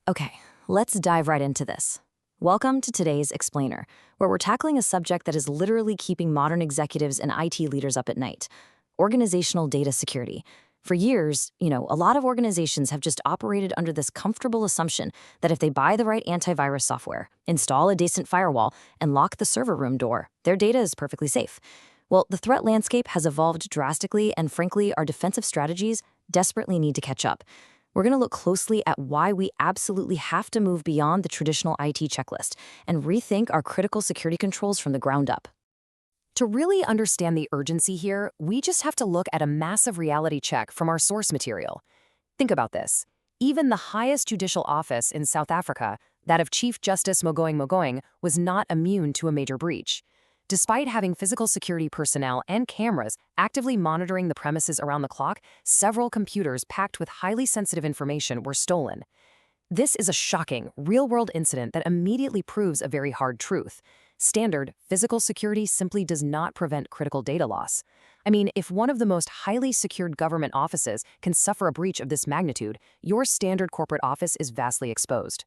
Okay, let's dive right into this. Welcome to today's Explainer, where we're tackling a subject that is literally keeping modern executives and IT leaders up at night: organizational data security. For years, a lot of organizations have just operated under this comfortable assumption that if they buy the right antivirus software, install a decent firewall, and lock the server room door, their data is perfectly safe. Well, the threat landscape has evolved drastically, and frankly, our defensive strategies desperately need to catch up. We're going to look closely at why we absolutely have to move beyond the traditional IT checklist and rethink our critical security controls from the ground up. To really understand the urgency here, we just have to look at a massive reality check from our source material. Think about this. Even the highest judicial office in South Africa, that of Chief Justice Mogoeng, was not immune to a major breach. Despite having physical security personnel and cameras actively monitoring the premises around the clock, several computers packed with highly sensitive information were stolen. This is a shocking, real-world incident that immediately proves a very hard truth. Standard physical security simply does not prevent critical data loss. I mean, if one of the most highly secured government offices can suffer a breach of this magnitude, your standard corporate office is vastly exposed.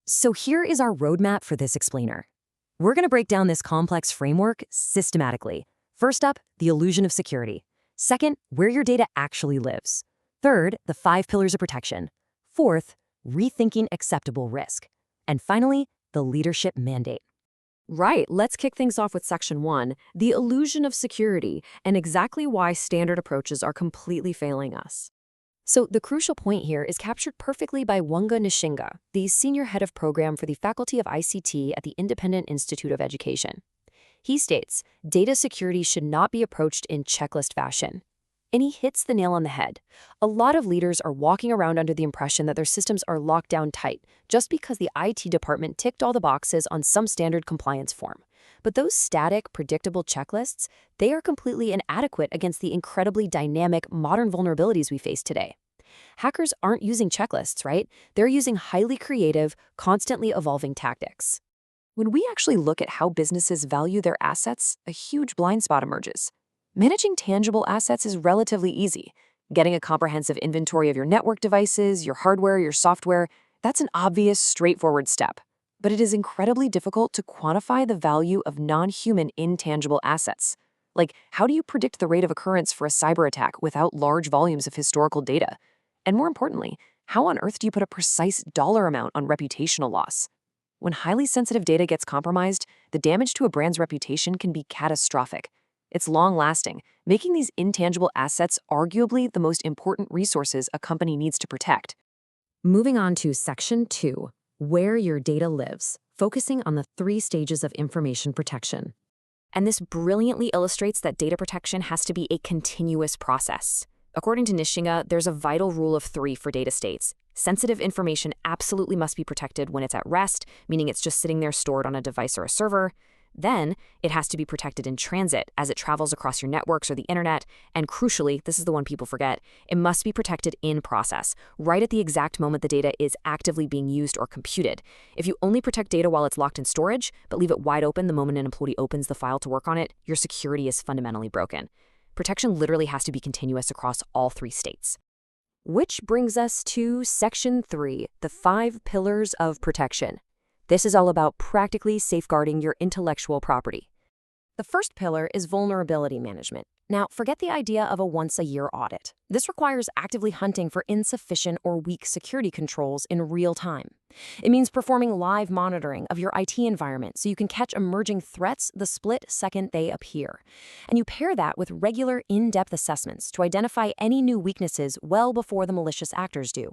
So here is our roadmap for this explainer. We're going to break down this complex framework systematically. First up, the illusion of security. Second, where your data actually lives. Third, the 5 pillars of protection. Fourth, rethinking acceptable risk. And finally, the leadership mandate. Right, let's kick things off with Section 1, the illusion of security, and exactly why standard approaches are completely failing us. So the crucial point here is captured perfectly by Wonga Ntshinga, the senior head of program for the Faculty of ICT at the Independent Institute of Education. He states, data security should not be approached in checklist fashion. And he hits the nail on the head. A lot of leaders are walking around under the impression that their systems are locked down tight just because the IT department ticked all the boxes on some standard compliance form. But those static, predictable checklists, they are completely inadequate against the incredibly dynamic, modern vulnerabilities we face today. Hackers aren't using checklists, right? They're using highly creative, constantly evolving tactics. When we actually look at how businesses value their assets, a huge blind spot emerges. Managing tangible assets is relatively easy. Getting a comprehensive inventory of your network devices, your hardware, your software, that's an obvious, straightforward step. But it is incredibly difficult to quantify the value of non-human intangible assets. Like, how do you predict the rate of occurrence for a cyber attack without large volumes of historical data? And more importantly, how on earth do you put a precise dollar amount on reputational loss? When highly sensitive data gets compromised, the damage to a brand's reputation can be catastrophic. It's long-lasting, making these intangible assets arguably the most important resources a company needs to protect. Moving on to Section 2. Where your data lives, focusing on the 3 stages of information protection. And this brilliantly illustrates that data protection has to be a continuous process. According to Ntshinga, there's a vital rule of 3 for data states. Sensitive information absolutely must be protected when it's at rest, meaning it's just sitting there stored on a device or a server. Then, it has to be protected in transit as it travels across your networks or the internet, and crucially, this is the one people forget, it must be protected in process, right at the exact moment the data is actively being used or computed. If you only protect data while it's locked in storage, but leave it wide open the moment an employee opens the file to work on it, your security is fundamentally broken. Protection literally has to be continuous across all 3 states. Which brings us to Section 3, the 5 pillars of protection. This is all about practically safeguarding your intellectual property. The first pillar is vulnerability management. Now, forget the idea of a once-a-year audit. This requires actively hunting for insufficient or weak security controls in real time. It means performing live monitoring of your IT environment so you can catch emerging threats the split second they appear. And you pair that with regular in-depth assessments to identify any new weaknesses well before the malicious actors do.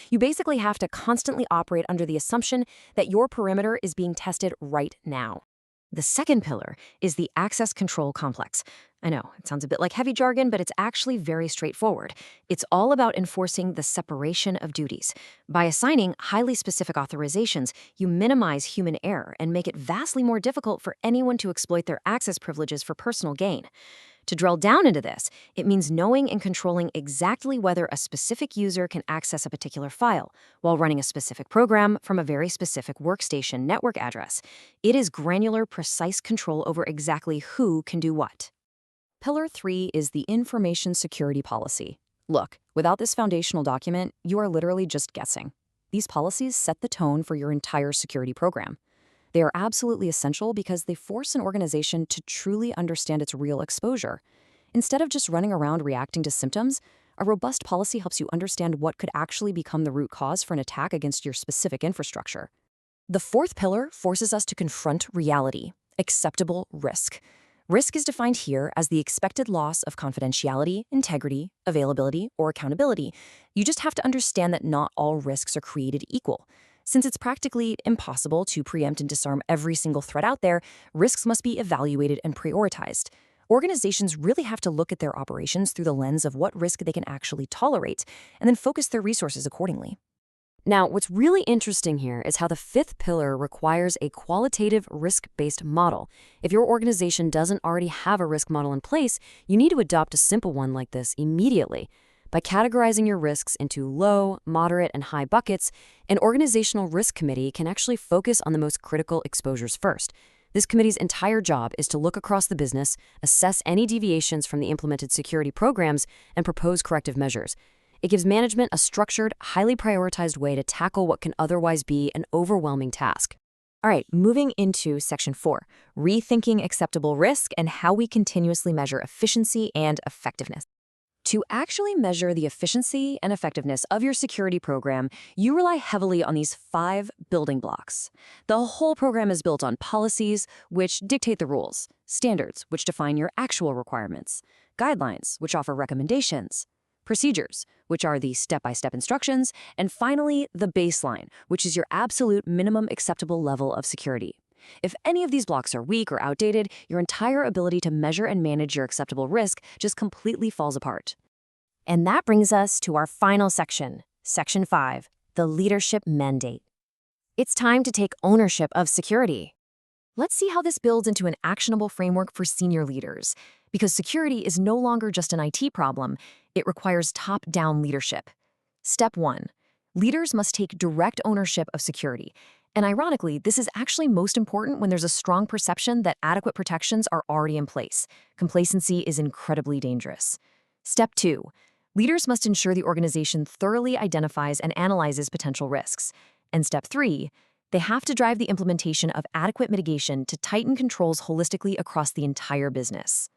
You basically have to constantly operate under the assumption that your perimeter is being tested right now. The second pillar is the access control complex. I know, it sounds a bit like heavy jargon, but it's actually very straightforward. It's all about enforcing the separation of duties. By assigning highly specific authorizations, you minimize human error and make it vastly more difficult for anyone to exploit their access privileges for personal gain. To drill down into this, it means knowing and controlling exactly whether a specific user can access a particular file while running a specific program from a very specific workstation network address. It is granular, precise control over exactly who can do what. Pillar 3 is the information security policy. Look, without this foundational document, you are literally just guessing. these policies set the tone for your entire security program. They are absolutely essential because they force an organization to truly understand its real exposure. Instead of just running around reacting to symptoms, a robust policy helps you understand what could actually become the root cause for an attack against your specific infrastructure. The fourth pillar forces us to confront reality, acceptable risk. Risk is defined here as the expected loss of confidentiality, integrity, availability, or accountability. You just have to understand that not all risks are created equal. Since it's practically impossible to preempt and disarm every single threat out there, risks must be evaluated and prioritized. Organizations really have to look at their operations through the lens of what risk they can actually tolerate, and then focus their resources accordingly. Now, what's really interesting here is how the fifth pillar requires a qualitative risk-based model. If your organization doesn't already have a risk model in place, you need to adopt a simple one like this immediately. By categorizing your risks into low, moderate, and high buckets, an organizational risk committee can actually focus on the most critical exposures first. This committee's entire job is to look across the business, assess any deviations from the implemented security programs, and propose corrective measures. It gives management a structured, highly prioritized way to tackle what can otherwise be an overwhelming task. All right, moving into Section 4, Rethinking Acceptable Risk and How We Continuously Measure Efficiency and Effectiveness. To actually measure the efficiency and effectiveness of your security program, you rely heavily on these 5 building blocks. The whole program is built on policies, which dictate the rules, standards, which define your actual requirements, guidelines, which offer recommendations, procedures, which are the step-by-step instructions, and finally, the baseline, which is your absolute minimum acceptable level of security. If any of these blocks are weak or outdated, your entire ability to measure and manage your acceptable risk just completely falls apart. And that brings us to our final section, Section 5, the Leadership Mandate. It's time to take ownership of security. Let's see how this builds into an actionable framework for senior leaders, because security is no longer just an IT problem, it requires top-down leadership. Step 1. Leaders must take direct ownership of security. And ironically, this is actually most important when there's a strong perception that adequate protections are already in place. Complacency is incredibly dangerous. Step 2. Leaders must ensure the organization thoroughly identifies and analyzes potential risks. And Step 3. They have to drive the implementation of adequate mitigation to tighten controls holistically across the entire business.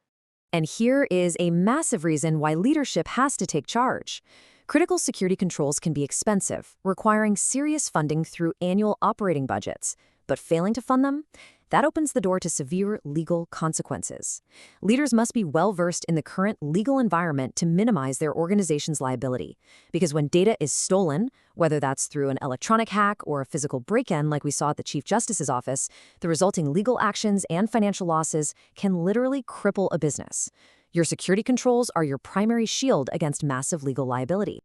And here is a massive reason why leadership has to take charge. Critical security controls can be expensive, requiring serious funding through annual operating budgets. But failing to fund them? That opens the door to severe legal consequences. Leaders must be well-versed in the current legal environment to minimize their organization's liability. Because when data is stolen, whether that's through an electronic hack or a physical break-in like we saw at the Chief Justice's office, the resulting legal actions and financial losses can literally cripple a business. Your security controls are your primary shield against massive legal liability.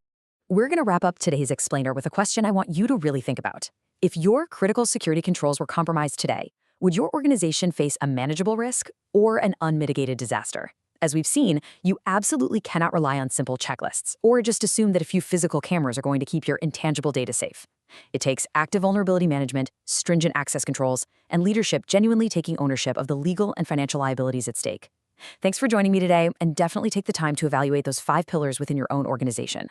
We're going to wrap up today's explainer with a question I want you to really think about. If your critical security controls were compromised today, would your organization face a manageable risk or an unmitigated disaster? As we've seen, you absolutely cannot rely on simple checklists or just assume that a few physical cameras are going to keep your intangible data safe. It takes active vulnerability management, stringent access controls, and leadership genuinely taking ownership of the legal and financial liabilities at stake. Thanks for joining me today, and definitely take the time to evaluate those 5 pillars within your own organization.